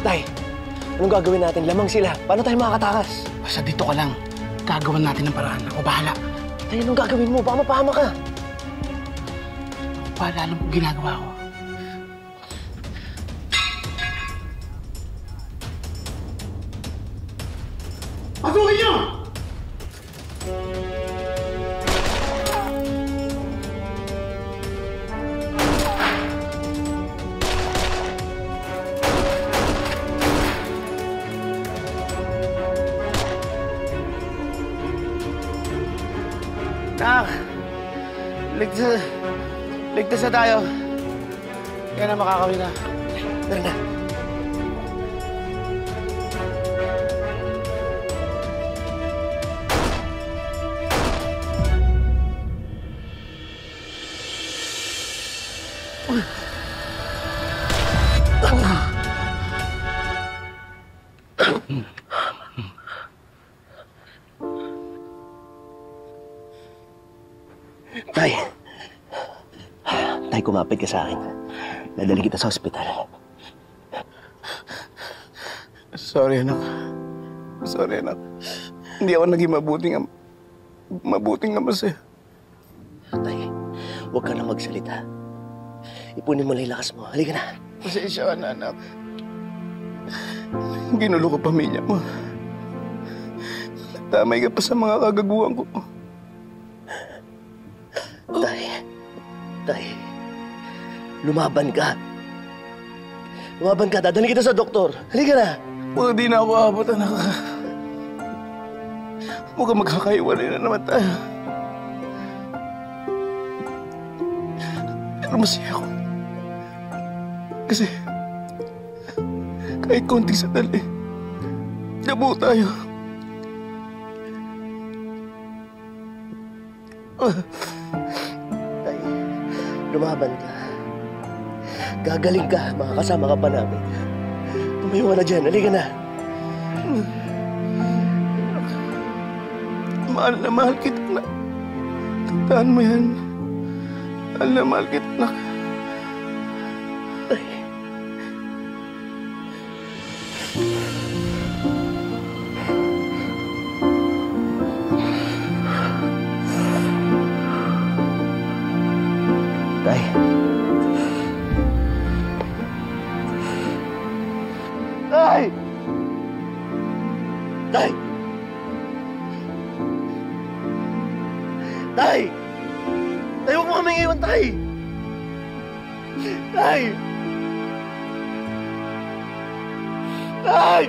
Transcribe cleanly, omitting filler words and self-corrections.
Tay, anong gagawin natin? Lamang sila. Paano tayo makakatakas? Basta dito ka lang. Gagawan natin ng paraan. Ako bahala. Tay, anong gagawin mo? Baka mapahama ka. Ako bahala. Alam mo ginagawa ko. Pasukin niyo! Nak! Ligtas na tayo. Kaya na makakawin na. Tara na. Tay. Tay, kumapit ka sa akin. Dadali kita sa ospital. Sorry, anak. Sorry, anak. Hindi ako naging mabuting ama sa'yo. Tay, huwag ka na magsalita. Ipunin mo na yung lakas mo. Halika na. Pasensya ka na, anak. Ginulo ko pamilya mo. Tamay ka pa sa mga kagaguhan ko. Tay, lumaban ka. Lumaban ka. Dadali kita sa doktor. Halika na. Huwag di na ako abot, anak. Mukhang magkakaiwalay na naman tayo. Pero masaya ako. Kasi kahit konting sandali, nabuo tayo. Tay, lumaban ka. Gagaling ka. Makakasama ka pa namin. Tumayo ka na dyan. Halika na. Mahal na mahal kita, anak. Tandaan mo yan. Mahal na mahal kita, anak. Tay. Tay. Tay! Tay! Tay! Tay, huwag mo kaming iwan, Tay! Tay! Tay!